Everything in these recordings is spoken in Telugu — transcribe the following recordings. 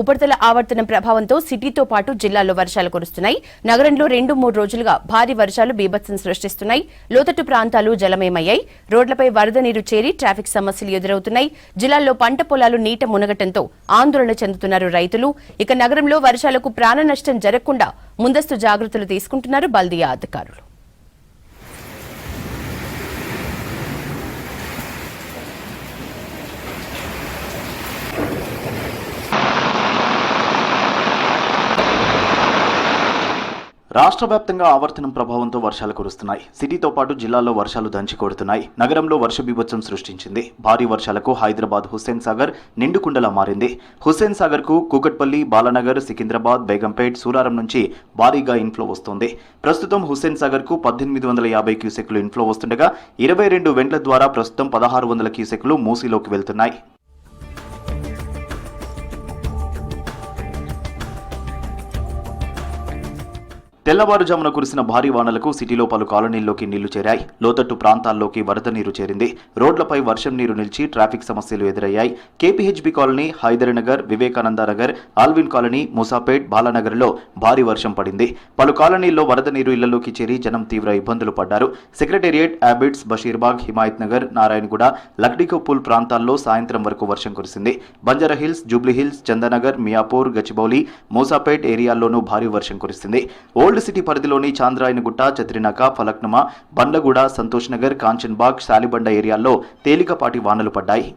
ఉపరితల ఆవర్తనం ప్రభావంతో సిటీతో పాటు జిల్లాల్లో వర్షాలు కురుస్తున్నాయి. నగరంలో 2-3 రోజులుగా భారీ వర్షాలు బీభత్సం సృష్టిస్తున్నాయి. లోతట్టు ప్రాంతాలు జలమయమయ్యాయి. రోడ్లపై వరద నీరు చేరి ట్రాఫిక్ సమస్యలు ఎదురవుతున్నాయి. జిల్లాల్లో పంట పొలాలు నీట మునగటంతో ఆందోళన చెందుతున్నారు రైతులు. ఇక నగరంలో వర్షాలకు ప్రాణ నష్టం జరగకుండా ముందస్తు జాగ్రత్తలు తీసుకుంటున్నారు బల్దియా అధికారులు. రాష్ట్ర వ్యాప్తంగా ఆవర్తనం ప్రభావంతో వర్షాలు కురుస్తున్నాయి. సిటీతో పాటు జిల్లాల్లో వర్షాలు దంచి కొడుతున్నాయి. నగరంలో వర్ష బీభత్సం సృష్టించింది. భారీ వర్షాలకు హైదరాబాద్ హుస్సేన్ సాగర్ నిండుకుండలా మారింది. హుస్సేన్ సాగర్ కు కూకట్పల్లి, బాలానగర్, సికింద్రాబాద్, బేగంపేట్, సూరారం నుంచి భారీగా ఇన్ఫ్లో వస్తోంది. ప్రస్తుతం హుస్సేన్ సాగర్ కు 1850 క్యూసెక్లు ఇన్ఫ్లో వస్తుండగా 22 వెంట్ల ద్వారా ప్రస్తుతం 1600 క్యూసెక్లు మూసీలోకి వెళ్తున్నాయి. తెల్లవారుజామున కురిసిన భారీ వానలకు సిటీలో పలు కాలనీల్లోకి నీళ్లు చేరాయి. లోతట్టు ప్రాంతాల్లోకి వరద నీరు చేరింది. రోడ్లపై వర్షం నీరు నిలిచి ట్రాఫిక్ సమస్యలు ఎదురయ్యాయి. KPHB colony, Haidernagar, Vivekananda Nagar, Allwyn colony, Moosapet, బాలానగర్లో భారీ వర్షం పడింది. పలు కాలనీల్లో వరద నీరు ఇళ్లలోకి చేరి జనం తీవ్ర ఇబ్బందులు పడ్డారు. సెక్రటేరియట్, అబిడ్స్, బషీర్బాగ్, హిమాయత్ నగర్, నారాయణగూడ, లక్డీకోపూల్ ప్రాంతాల్లో సాయంత్రం వరకు వర్షం కురిసింది. బంజారాహిల్స్, జూబ్లీహిల్స్, చందానగర్, మియాపూర్, గచ్చిబౌలి, మూసాపేట్ ఏరియాల్లోనూ భారీ వర్షం కురిసింది. ఓల్డ్ సిటీ పరిధిలోని చాంద్రాయనగుట్ట, చత్రినాక, ఫలక్నుమా, బండ్లగూడ, సంతోష్ నగర్, కాంచన్బాగ్, శాలిబండ ఏరియాల్లో తేలికపాటి వానలు పడ్డాయి.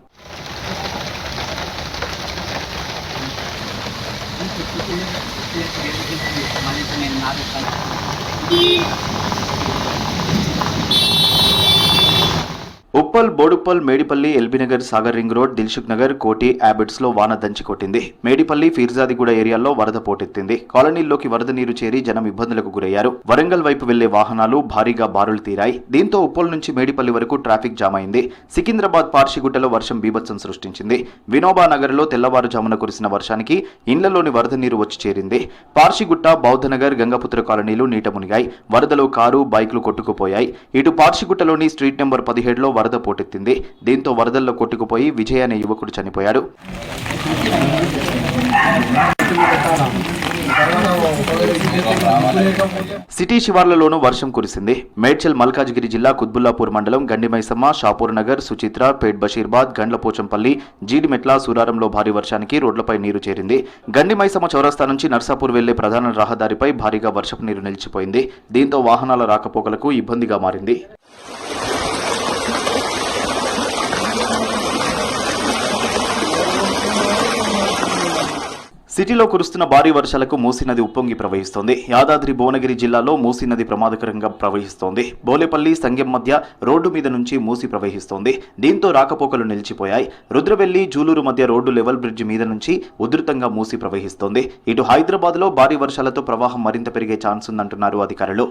ఉప్పల్, బోడుప్పల్, మేడిపల్లి, ఎల్బీనగర్, సాగర్ రింగ్ రోడ్, దిల్సుఖ్ నగర్, కోటి, అబిడ్స్ లో వాన దంచి కొట్టింది. మేడిపల్లి, ఫీర్జాదిగూడ ఏరియాల్లో వరద పోటెత్తింది. కాలనీల్లోకి వరద నీరు చేరి జనం ఇబ్బందులకు గురయ్యారు. వరంగల్ వైపు వెళ్లే వాహనాలు భారీగా బారులు తీరాయి. దీంతో ఉప్పల్ నుంచి మేడిపల్లి వరకు ట్రాఫిక్ జామ్ అయింది. సికింద్రాబాద్ పార్షిగుట్టలో వర్షం బీభత్సం సృష్టించింది. వినోబా నగర్ లో తెల్లవారుజామున కురిసిన వర్షానికి ఇండ్లలోని వరద నీరు వచ్చి చేరింది. పార్షిగుట్ట, బౌద్ధనగర్, గంగపుత్ర కాలనీలు నీట మునిగాయి. వరదలో కారు, బైక్లు కొట్టుకుపోయాయి. ఇటు పార్షిగుట్టలోని స్ట్రీట్ నెంబర్ 17లో వరద పోటెత్తింది. దీంతో వరదల్లో కొట్టుకుపోయి విజయ్ అనే యువకుడు చనిపోయాడు. సిటీ శివార్లలోనూ వర్షం కురిసింది. మేడ్చల్ మల్కాజ్గిరి జిల్లా కుత్బుల్లాపూర్ మండలం గండిమైసమ్మ, షాపూర్ నగర్, సుచిత్ర, పేట్ బషీర్బాద్, గండ్లపోచంపల్లి, జీడిమెట్ల, సూరారంలో భారీ వర్షానికి రోడ్లపై నీరు చేరింది. గండిమైసమ్మ చౌరస్తా నుంచి నర్సాపూర్ వెళ్లే ప్రధాన రహదారిపై భారీగా వర్షపు నీరు నిలిచిపోయింది. దీంతో వాహనాల రాకపోకలకు ఇబ్బందిగా మారింది. సిటీలో కురుస్తున్న భారీ వర్షాలకు మూసీ నది ఉప్పొంగి ప్రవహిస్తోంది. యాదాద్రి భువనగిరి జిల్లాలో మూసీ నది ప్రమాదకరంగా ప్రవహిస్తోంది. బోలేపల్లి, సంగెం మధ్య రోడ్డు మీద నుంచి మూసీ ప్రవహిస్తోంది. దీంతో రాకపోకలు నిలిచిపోయాయి. రుద్రవెల్లి, జూలూరు మధ్య రోడ్డు లెవెల్ బ్రిడ్జ్ మీద నుంచి ఉధృతంగా మూసీ ప్రవహిస్తోంది. ఇటు హైదరాబాద్ లో భారీ వర్షాలతో ప్రవాహం మరింత పెరిగే ఛాన్స్ ఉందంటున్నారు అధికారులు.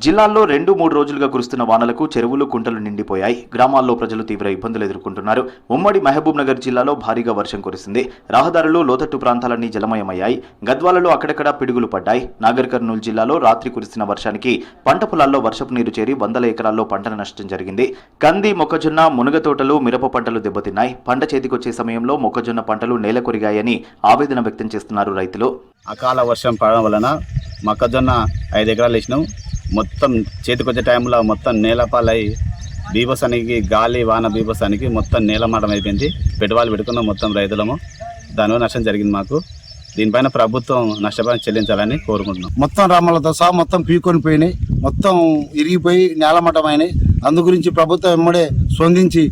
జిల్లాల్లో 2-3 రోజులుగా కురుస్తున్న వానలకు చెరువులు, కుంటలు నిండిపోయాయి. గ్రామాల్లో ప్రజలు తీవ్ర ఇబ్బందులు ఎదుర్కొంటున్నారు. ఉమ్మడి మహబూబ్ నగర్ జిల్లాలో భారీగా వర్షం కురిసింది. రహదారులు, లోతట్టు ప్రాంతాలన్నీ జలమయమయ్యాయి. గద్వాలలో అక్కడక్కడా పిడుగులు పడ్డాయి. నాగర్ కర్నూలు జిల్లాలో రాత్రి కురిసిన వర్షానికి పంట పొలాల్లో వర్షపు నీరు చేరి 100 ఎకరాల్లో పంటల నష్టం జరిగింది. కంది, మొక్కజొన్న, మునగ తోటలు, మిరప పంటలు దెబ్బతిన్నాయి. పంట చేతికొచ్చే సమయంలో మొక్కజొన్న పంటలు నేల కొరిగాయని ఆవేదన వ్యక్తం చేస్తున్నారు రైతులు. అకాల వర్షం పడడం వలన మొక్కజొన్న 5 ఎకరాలు వేసినాం. మొత్తం చేతికొచ్చే టైంలో మొత్తం నేలపాలై బీభత్సానికి, గాలి వాన బీభత్సానికి మొత్తం నేలమాటం అయిపోయింది. పెట్టుబడులు పెట్టుకున్న మొత్తం రైతులము దానివల్ల నష్టం జరిగింది. మాకు దీనిపైన ప్రభుత్వం నష్టపరిహారం చెల్లించాలని కోరుకుంటున్నాం. మొత్తం రామలతో సహా మొత్తం పీకొని పోయినాయి, మొత్తం ఇరిగిపోయి నేలమట్టం అయినాయి. అందు గురించి ప్రభుత్వం వెంబడే స్పందించి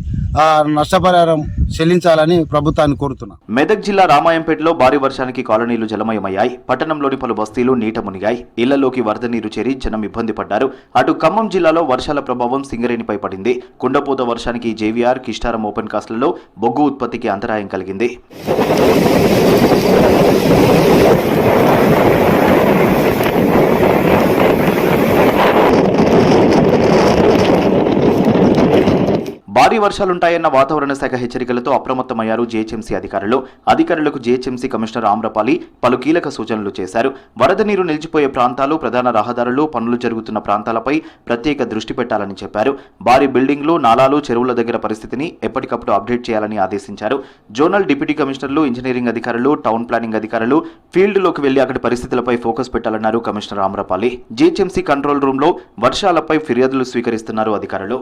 ఆ నష్టపరిహారం చెల్లించాలని ప్రభుత్వాన్ని కోరుతున్నాం. మెదక్ జిల్లా రామాయంపేటలో భారీ వర్షానికి కాలనీలు జలమయమయ్యాయి. పట్టణంలోని పలు బస్తీలు నీట మునిగాయి. ఇళ్లలోకి వరద నీరు చేరి జనం ఇబ్బంది పడ్డారు. అటు ఖమ్మం జిల్లాలో వర్షాల ప్రభావం సింగరేణిపై పడింది. కుండపోత వర్షానికి జేవీఆర్, కిస్టారం ఓపెన్ కాస్ట్లలో బొగ్గు ఉత్పత్తికి అంతరాయం కలిగింది. భారీ వర్షాలుంటాయన్న వాతావరణ శాఖ హెచ్చరికలతో అప్రమత్తమయ్యారు జీహెచ్ఎంసీ అధికారులకు జీహెచ్ఎంసీ కమిషనర్ ఆమ్రపాలి పలు కీలక సూచనలు చేశారు. వరద నీరు నిలిచిపోయే ప్రాంతాలు, ప్రధాన రహదారులు, పనులు జరుగుతున్న ప్రాంతాలపై ప్రత్యేక దృష్టి పెట్టాలని చెప్పారు. భారీ బిల్డింగ్లు, నాలాలు, చెరువుల దగ్గర పరిస్థితిని ఎప్పటికప్పుడు అప్డేట్ చేయాలని ఆదేశించారు. జోనల్ డిప్యూటీ కమిషనర్లు, ఇంజనీరింగ్ అధికారులు, టౌన్ ప్లానింగ్ అధికారులు ఫీల్డ్లోకి వెళ్లి అక్కడి పరిస్థితులపై ఫోకస్ పెట్టాలన్నారు కమిషనర్ ఆమ్రపాలి. జీహెచ్ఎంసీ కంట్రోల్ రూమ్లో వర్షాలపై ఫిర్యాదులు స్వీకరిస్తున్నారు అధికారులు.